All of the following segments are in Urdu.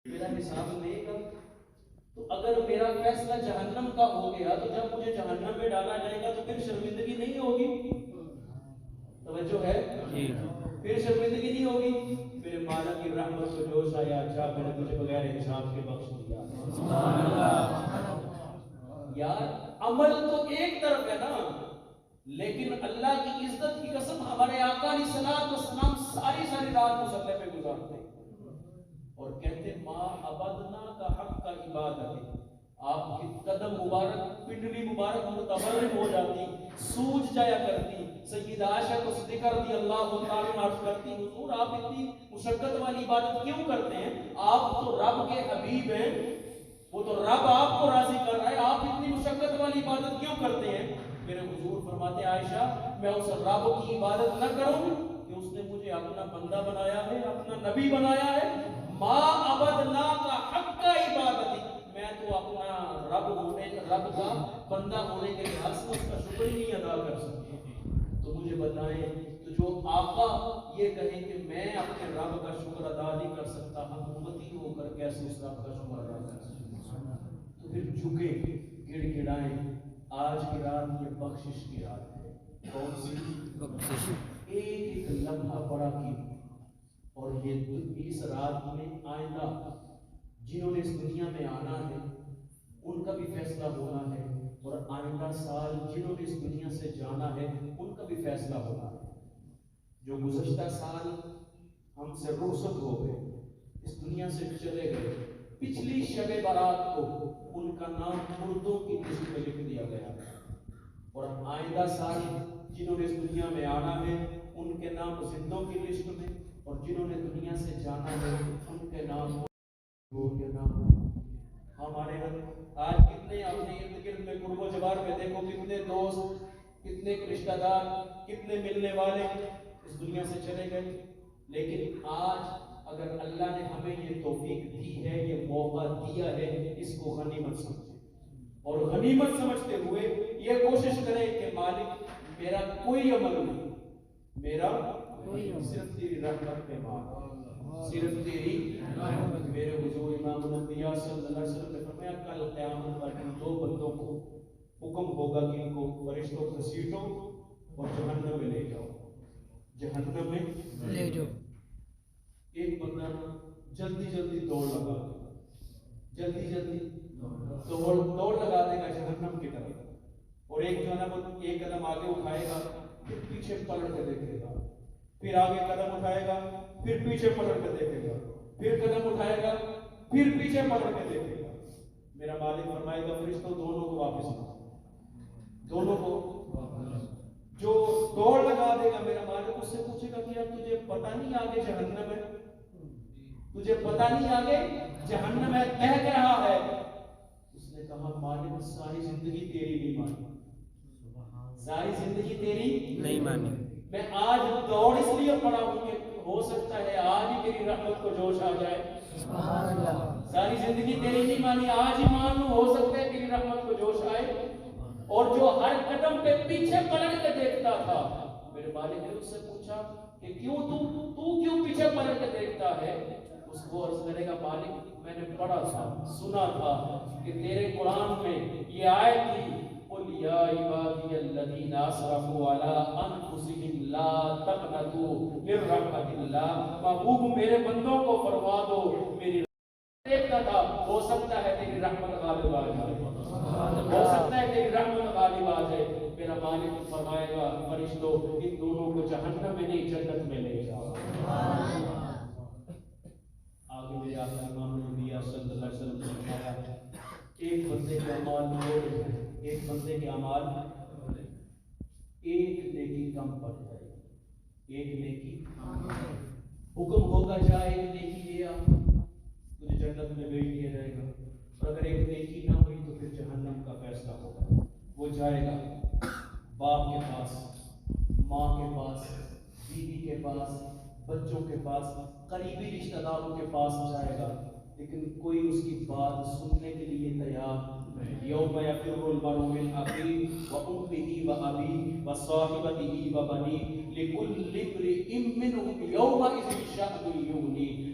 میرا حساب لے گا. تو اگر میرا فیصلہ جہنم کا ہو گیا تو جب مجھے جہنم میں ڈالا جائے گا تو پھر شرمندگی نہیں ہوگی. توجہ ہے؟ پھر شرمندگی نہیں ہوگی. میرے مالک کی رحمت کو جوش آیا, اچھا میں نے تجھے بغیر حساب کے بخش دیا. سبحان اللہ. یار عمل تو ایک طرف ہے نا, لیکن اللہ کی عزت کی قسم ہمارے آقا علیہ الصلوۃ والسلام ساری رات مصلی پہ گزارتے اور کہتے ما عبدنا کا حق کا عبادت. آپ کی قدم مبارک, پنڈلی مبارک متورم ہو جاتی, سوج جایا کرتی. سیدہ عائشہ کو صدیقہ رضی اللہ تعالیٰ عنہ عرض کرتی, حضور آپ اتنی مشقت والی عبادت کیوں کرتے ہیں؟ آپ تو رب کے حبیب ہیں, وہ تو رب آپ کو راضی کر رہا ہے, آپ اتنی مشقت والی عبادت کیوں کرتے ہیں؟ میرے حضور فرماتے عائشہ میں اس رب کی عبادت نہ کروں کہ اس نے مجھے اپنا بندہ بنایا ہے, اپنا نبی بنایا ہے. ما عبدنا کا حق کا عبادت, میں تو اپنا رب کا بندہ ہونے کے لحاظ سے اس کا شکر ہی نہیں ادا کر سکتا. تو مجھے بتائیں, تو جو آقا یہ کہیں کہ میں اپنے رب کا شکر ادا نہیں کر سکتا, ہم امتی ہو کر کیسے اس رب کا شکر ادا کر سکتے؟ تو پھر جھکے گڑ گڑائیں. آج کی رات یہ بخشش کی رات ہے. کون سی بخشش؟ ایک لمحہ بڑا قیمتی. اور یہ اس رات میں آئندہ جنہوں نے اس دنیا میں آنا ہے ان کا بھی فیصلہ ہونا ہے, اور آئندہ سال جنہوں نے اس دنیا سے جانا ہے ان کا بھی فیصلہ ہونا ہے. جو گزشتہ سال ہم سے رخصت ہو گئے, اس دنیا سے چلے گئے, پچھلی شب برات کو ان کا نام مردوں کی لسٹ میں لکھ دیا گیا, اور آئندہ سال جنہوں نے اس دنیا میں آنا ہے ان کے نام زندوں کی لسٹ میں, اور جنہوں نے دنیا سے جانا ہے ان کے نام ہمارے آج کتنے اپنے ارد گرد میں قرب و جوار میں دیکھو کتنے دوست, کتنے رشتہ دار, کتنے ملنے والے اس دنیا سے چلے گئے. لیکن آج اگر اللہ نے ہمیں یہ توفیق دی ہے, یہ موقع دیا ہے, اس کو غنیمت سمجھیں, اور غنیمت سمجھتے ہوئے یہ کوشش کریں کہ مالک میرا کوئی عمل نہیں, میرا صرف تیری رحمت پہ مار, صرف تیری رحمت. میرے حضور امام الانبیاء صلی اللہ علیہ وسلم نے فرمایا کل قیامت پر ان دو بندوں کو حکم ہوگا کہ ان کو فرشتوں گھسیٹو اور جہنم میں لے جاؤ, جہنم میں لے جاؤ. ایک بندہ جلدی دوڑ لگا دے گا, جلدی دوڑ لگا دے گا جہنم کی طرف, اور ایک قدم آگے اٹھائے گا, پھر پیچھے پلٹ کے دیکھے گا, پھر آگے قدم اٹھائے گا, پھر پیچھے پلٹ کے دیکھے گا, پھر قدم اٹھائے گا, پھر پیچھے پلٹ کے دیکھے گا. میرا مالک فرمائے گا فرشتوں دونوں کو واپس لاؤ, دونوں کو. جو دوڑ لگا دے گا میرا مالک اس سے پوچھے گا کہ اب تجھے پتہ نہیں آگے جہنم ہے, تجھے پتہ نہیں آگے جہنم ہے, کہہ رہا ہے. اس نے کہا مالک ساری زندگی تیری نہیں مانی, ساری زندگی تیری نہیں مانی, میں آج دوڑ اس لیے پڑا ہوں کہ ہو سکتا ہے آج ہی تیری رحمت کو جوش آ جائے. سبحان اللہ. ساری زندگی تیری نہیں مانی, آج ہی مان لوں, ہو سکتا ہے تیری رحمت کو جوش آئے. اور جو ہر قدم پہ پیچھے پلٹ کے دیکھتا تھا, میرے مالک نے اس سے پوچھا کہ کیوں تو کیوں پیچھے پلٹ کے دیکھتا ہے؟ اس کو عرض کرے گا مالک میں نے پڑھا تھا, سنا تھا کہ تیرے قرآن میں یہ آیت تھی قل یا عبادی الذین اسرفوا علی انفسہم لا تقنطوا من رحمت اللہ. محبوب میرے بندوں کو فرما دو میری دیکھتا تھا, ہو سکتا ہے تیری رحمت غالب آ جائے, ہو سکتا ہے تیری رحمت غالب آ جائے. میرا مالک فرمائے گا فرشتوں ان دونوں کو جہنم میں نہیں جنت میں لے جاؤ. آگے میرے آقا امام الانبیاء صلی اللہ علیہ وسلم نے فرمایا ایک بندے کے اعمال ایک بندے کے اعمال ایک نیکی کم پڑ جائے, ایک نیکی حکم ہوگا جا ایک نیکی لے آ, تجھے جنت میں بھیج دیا جائے گا. اور اگر ایک نیکی نہ ہوئی تو پھر جہنم کا فیصلہ ہوگا. وہ جائے گا باپ کے پاس, ماں کے پاس, بیوی کے پاس, بچوں کے پاس, قریبی رشتہ داروں کے پاس جائے گا, لیکن کوئی اس کی بات سننے کے لیے تیار نہیں. یوم یفر المرء من اخیہ وامہ وابیہ وصاحبتہ وبنیہ لکل امرئ منہم یومئذ شأن یغنیہ.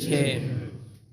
6।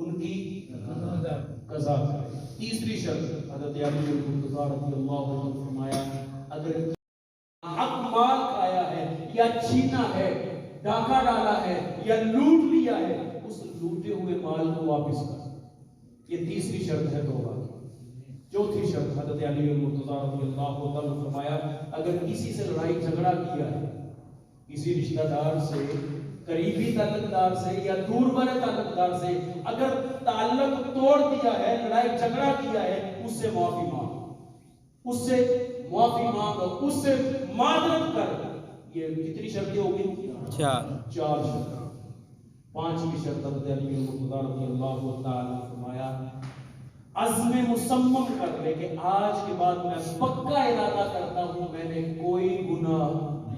ان کی قضا کرے۔ تیسری شرط حضرت علی المرتضیٰ رضی اللہ عنہ نے فرمایا اگر حق مال کھایا ہے یا چھینا ہے، ڈاکہ ڈالا ہے یا لوٹ لیا ہے، اس لوٹے ہوئے مال کو واپس کر۔ یہ تیسری شرط ہے توبہ کی۔ چوتھی شرط حضرت علی المرتضیٰ رضی اللہ عنہ نے فرمایا اگر کسی سے لڑائی جھگڑا کیا ہے، کسی رشتہ دار سے، قریبی تعلق دار سے یا دور برے تعلق دار سے اگر تعلق توڑ دیا ہے، لڑائی جھگڑا کیا ہے، اس سے معافی مانگ، اس سے معافی مانگ، اس سے معذرت کر۔ یہ کتنی شرطیں ہو گئی؟ چار شرط۔ پانچویں شرط حضرت علی المرتضیٰ رضی اللہ تعالی نے فرمایا عزم مصمم کر لے کہ آج کے بعد میں پکا ارادہ کرتا ہوں میں نے کوئی گناہ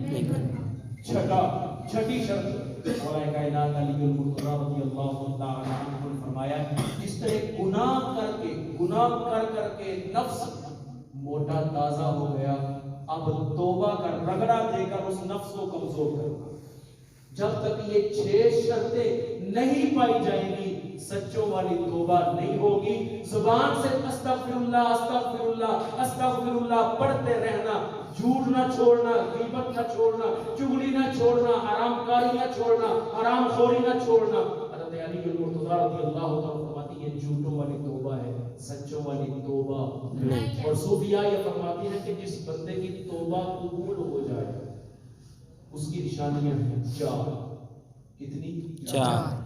نہیں کرنا۔ چھٹی شرط مولا کائنات علی المرتضیٰ رضی اللہ تعالی عنہ نے فرمایا جس طرح گناہ کر کے نفس موٹا تازہ ہو گیا، اب توبہ کا رگڑا دے کر اس نفس کو کمزور کرنا۔ جب تک یہ 6 شرطیں نہیں پائی جائیں گی سچوں والی توبہ نہیں ہوگی۔ زبان سے استغفر اللہ استغفر اللہ استغفر اللہ پڑھتے رہنا، جھوٹ نہ چھوڑنا، غیبت نہ چھوڑنا، چغلی نہ چھوڑنا، حرام کاری نہ چھوڑنا، حرام خوری نہ چھوڑنا۔ حضرت علی المرتضیٰ رضی اللہ عنہ فرماتی ہے جھوٹوں والی توبہ ہے، سچوں والی توبہ نہیں۔ اور صوفیاء یہ فرماتی ہیں کہ جس بندے کی توبہ قبول ہو جائے اس کی نشانیاں ہیں 4۔ کتنی؟ 4۔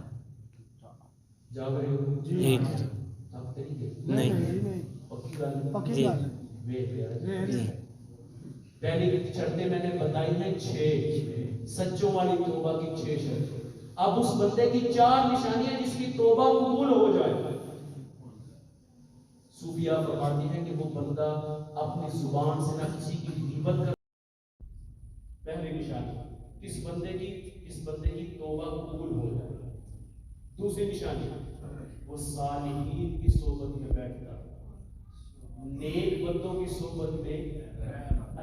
جاگ رہے ہو؟ جی نہیں پکی بات ہے۔ پہلی شرطیں میں نے بتائی ہیں 6، سچوں والی توبہ کی 6 شرطیں۔ اب اس بندے کی 4 نشانیاں جس کی توبہ قبول ہو جائے۔ صوفیاء فرماتی ہیں کہ وہ بندہ اپنی زبان سے نہ کسی کی غیبت کر۔ پہلی نشانی اس بندے کی توبہ قبول ہو جائے۔ دوسری نشانی وہ صالحین کی صحبت میں بیٹھتا، نیک بندوں کی صحبت میں،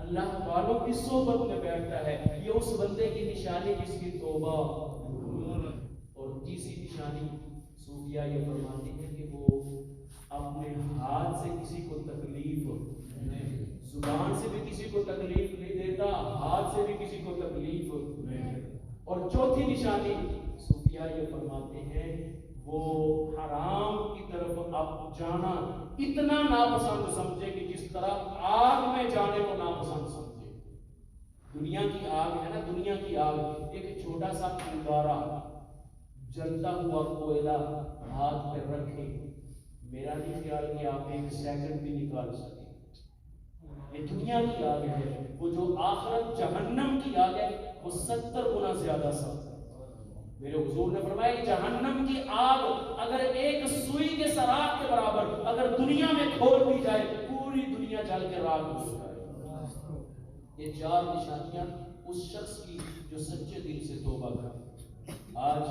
اللہ والوں کی صحبت میں بیٹھتا ہے۔ یہ اس بندے کی نشانی جس کی توبہ۔ اور تیسری نشانی صوفیاء یہ فرماتی ہے کہ وہ اپنے ہاتھ سے کسی کو تکلیف، زبان سے بھی کسی کو تکلیف نہیں دیتا، ہاتھ سے بھی کسی کو تکلیف نہیں۔ اور چوتھی نشانی صوفیاء یہ فرماتے ہیں وہ حرام کی طرف اب جانا اتنا ناپسند سمجھے کہ جس طرح آگ میں جانے کو ناپسند سمجھے۔ دنیا کی آگ ہے نا، دنیا کی آگ، ایک چھوٹا سا انگارہ جلتا ہوا کوئلہ ہاتھ پہ رکھے، میرا نہیں خیال کہ آپ 1 سیکنڈ بھی نکال سکیں۔ یہ دنیا کی آگ ہے، وہ جو آخرت جہنم کی آگ ہے وہ 70 گنا زیادہ سخت ہے۔ میرے حضور نے فرمایا کہ جہنم کی آگ اگر ایک سوئی کے سراغ کے برابر اگر دنیا میں کھول دی جائے پوری دنیا جل کے راکھ ہو جائے۔ یہ 4 نشانیاں اس شخص کی جو سچے دل سے توبہ کرے۔ آج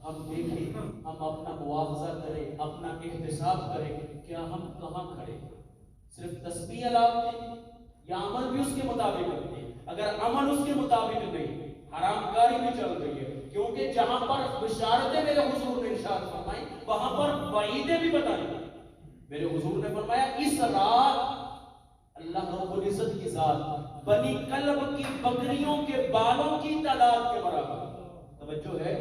ہم دیکھیں، ہم اپنا مواخذہ کریں، اپنا احتساب کریں، کیا ہم کہاں کھڑے؟ صرف تسبیح لاتے یا عمل بھی اس کے مطابق کرتے ہیں؟ اگر عمل اس کے مطابق نہیں، حرام کاری بھی چل رہی ہے، کیونکہ جہاں پر بشارتیں میرے حضور نے ارشاد فرمائی وہاں پر وعیدیں بھی بتائیں۔ میرے حضور نے فرمایا اس رات اللہ رب العزت کی ذات بنی کلب کی بکریوں کے بالوں کی تعداد کے برابر، توجہ ہے،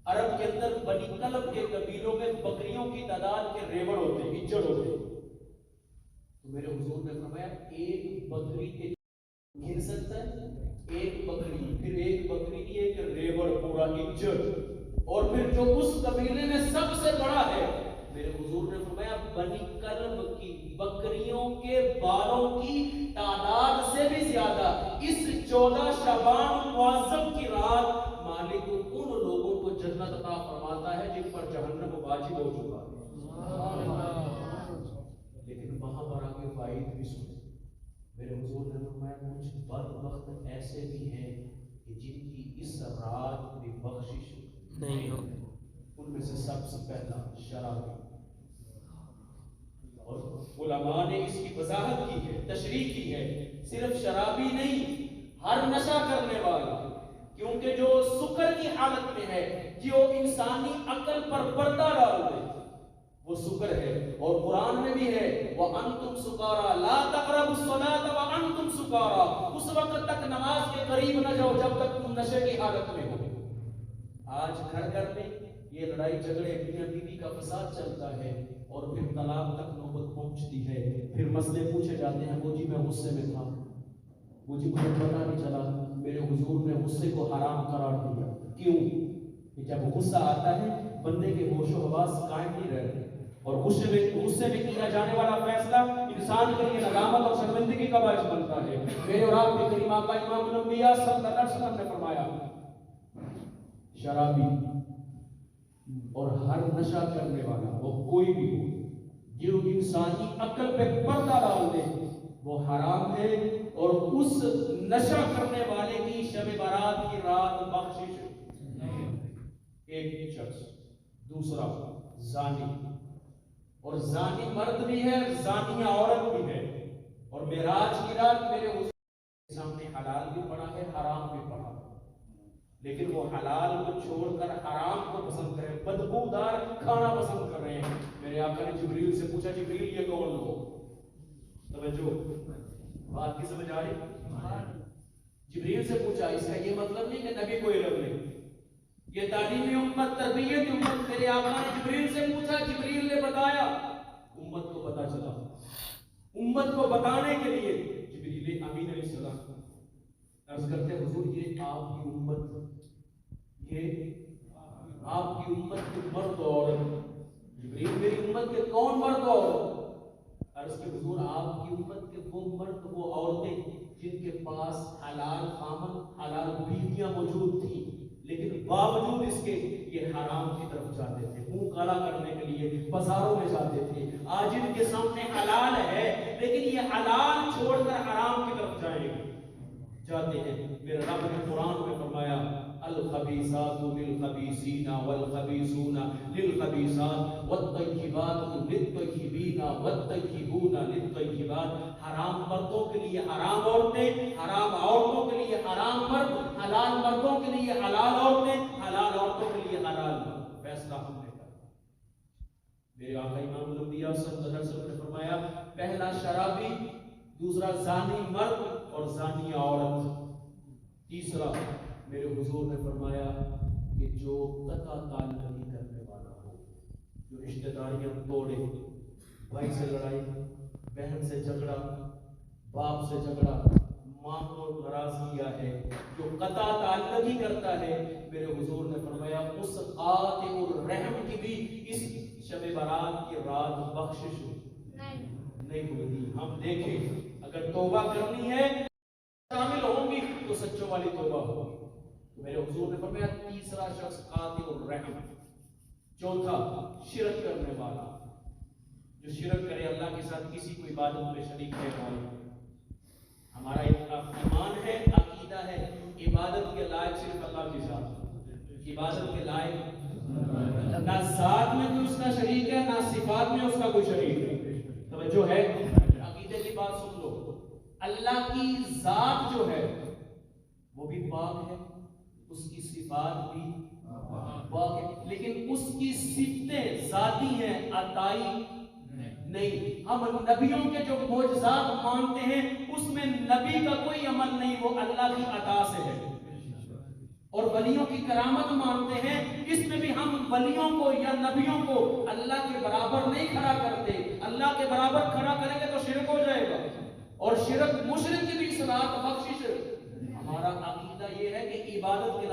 عرب کے اندر بنی کلب کے قبیلوں میں بکریوں کی تعداد کے ریوڑ ہوتے ہیں، اجڑ ہوتے ہیں۔ تو میرے حضور نے فرمایا ایک بکری کے گن سکتا ہے، ایک بکری، پھر ایک بکری کی ایک ریوڑ پورا اجڑ، اور پھر جو اس قبیلے میں سب سے بڑا ہے، میرے حضور نے فرمایا بنی کلب کی بکریوں کے بالوں کی تعداد سے بھی زیادہ اس 14 شعبان المعظم کی رات مالک ان لوگوں کو جنت عطا فرماتا ہے جن پر جہنم واجب ہو چکا ہے۔ لیکن وہاں پر آگے وعید بھی سنے۔ میرے حضور نے فرمایا کچھ بدبخت ایسے بھی ہیں کہ جن کی اس رات بھی بخشش نہیں ہوگی۔ ان میں سے سب سے پہلا شرابی، اور علماء نے اس کی وضاحت کی ہے، تشریح کی ہے، صرف شرابی نہیں، ہر نشہ کرنے والا، کیونکہ جو سکر کی حالت میں ہے، جو انسانی عقل پر پردہ ڈال دے، وہ سکر ہے۔ اور قرآن میں بھی ہے وَأَنْتُمْ سُكَارَى لَا تَقْرَبُوا الصَّلَاةَ وَأَنْتُمْ سُكَارَى، اس وقت تک نماز کے قریب نہ جاؤ جب تک تم نشے کی حالت میں ہو۔ آج گھر گھر میں یہ لڑائی جھگڑے، میاں بیوی کا فساد چلتا ہے، اور پھر طلاق تک نوبت پہنچتی ہے۔ پھر مسئلے پوچھے جاتے ہیں، وہ جی میں غصے میں تھا، وہ جی مجھے پتا نہیں چلا، میرے حضور نے غصے کو حرام قرار دیا۔ کیوں؟ کہ جب غصہ آتا ہے بندے کے ہوش و حواس قائم نہیں رہتے، اور غصے میں کیا جانے والا فیصلہ انسان کے لیے ندامت اور شرمندگی کا باعث بنتا ہے۔ میرے اور آپ کے کریم آقا امام الانبیاء صلی اللہ علیہ وسلم نے فرمایا شرابی اور ہر نشہ کرنے والا وہ کوئی بھی ہو جو انسانی عقل پہ پردہ ڈال دے وہ حرام ہے، اور اس نشہ کرنے والے کی شب برات کی رات بخشش نہیں۔ ایک شخص، دوسرا زانی، اور زانی مرد بھی ہے، زانیہ عورت بھی ہے، اور معراج کی رات میرے حضور کے سامنے حلال بھی پڑا ہے، حرام بھی پڑا ہے، لیکن وہ حلال کو چھوڑ کر حرام کو پسند کریں، بدبودار کھانا پسند کر رہے ہیں۔ میرے آقا نے جبریل سے پوچھا جبریل یہ کون لوگ؟ توجہ، بات کی سمجھ آ رہی؟ جبریل سے پوچھا، اس کا یہ مطلب نہیں کہ نبی کو علم نہیں، یہ تعلیمی امت، تربیت امت۔ میرے آقا نے جبریل سے پوچھا، جبریل نے بتایا، امت کو پتا چلا۔ امت کو بتانے کے لیے جبریل امین علیہ السلام عرض کرتے حضور یہ آپ کی امت، یہ آپ کی امت کے مرد اور جبریل میری امت کے کون مرد اور عرض کے حضور آپ کی امت کے وہ مرد، وہ عورتیں جن کے پاس حلال خامن، حلال بیویاں موجود تھیں، لیکن باوجود اس کے یہ حرام کی طرف جاتے تھے، منہ کالا کرنے کے لیے بازاروں میں جاتے تھے۔ آج ان کے سامنے حلال ہے لیکن یہ حلال چھوڑ کر حرام کی طرف جاتے ہیں۔ میرے رب نے قرآن میں فرمایا الخبیثات للخبیثین والخبیثون للخبیثات والطیبات للطیبین والطیبون للطیبات۔ حرام مردوں کے لیے حرام عورتیں، حرام عورتوں کے لیے حرام مرد، حلال مردوں کے لیے حلال عورتیں، حلال عورتوں کے لیے حلال مرد۔ فیصلہ ہم نے کرنا۔ میرے آقا امام الانبیاء صلی اللہ علیہ وسلم نے فرمایا پہلا شرابی، دوسرا زانی مرد اور زانیہ عورت، تیسرا میرے حضور نے فرمایا کہ جو قطع تعلقی کرنے والا ہو، جو رشتہ داریاں توڑے، بھائی سے لڑائی، بہن سے جھگڑا، باپ سے جھگڑا، ماں کو ناراض کیا ہے، جو قطع تعلقی کرتا ہے، میرے حضور نے فرمایا اس قاطع الرحم کی بھی اس شب برات کی رات بخشش نہیں ہوتی۔ ہم دیکھیں اگر توبہ کرنی ہے شامل ہوں گی تو سچوں والی توبہ ہوگی۔ تو میرے حضور نے فرمایا تیسرا شخص قاطع الرحم، چوتھا شرک کرنے والا، جو شرک کرے اللہ کے ساتھ کسی کو عبادت میں شریک ٹھہرائے۔ ہمارا ایمان ہے، عقیدہ ہے، عبادت کے لائق صرف اللہ کی ذات، عبادت کے لائق نہ ذات میں کوئی اس کا شریک ہے، نہ صفات میں اس کا کوئی شریک ہے۔ توجہ ہے، عقیدے کی بات سن لو۔ اللہ کی ذات جو ہے وہ بھی پاک ہے، اس کی صفات بھی پاک ہے، لیکن اس کی صفتیں ذاتی ہیں، عطائی نہیں۔ ہم نبیوں کے جو معجزات مانتے ہیں اس میں نبی کا کوئی عمل نہیں، وہ اللہ کی عطا سے ہے۔ اور ولیوں کی کرامت مانتے ہیں، اس میں بھی ہم ولیوں کو یا نبیوں کو اللہ کے برابر نہیں کھڑا کرتے۔ اللہ کے برابر کھڑا کریں گے تو شرک ہو جائے گا، اور شرک مشرک کی بھی اصلاح بخشش۔ ہمارا عقیدہ یہ ہے کہ عبادت کے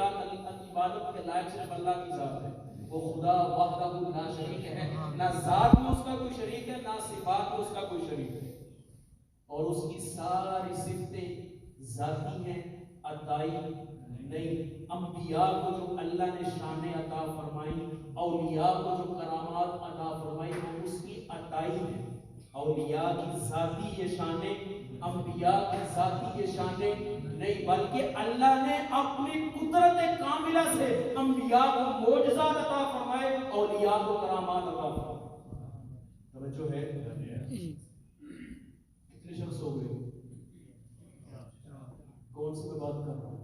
لائق صرف اللہ کی ذات ہے، وہ خدا وحدہ لا شریک ہے، نہ ذات میں اس کا کوئی شریک ہے، نہ صفات میں اس کا کوئی شریک ہے، اور اس کی ساری صفتیں ذاتی ہیں، عطائی نہیں۔ انبیاء کو جو اللہ نے شان عطا فرمائی، اولیاء کو جو کرامات عطا فرمائی، وہ اس کی عطائی ہے۔ اولیاء کی ذاتی یہ شانیں، انبیاء کی ذاتی یہ شانیں نہیں، بلکہ اللہ نے اپنی قدرت کاملہ سے انبیاء کو معجزات عطا فرمائے، اولیاء کو کرامات عطا فرمائے۔ توجہ ہے؟ کتنے شخص ہو گئے؟ کون سے میں بات کر رہا ہوں؟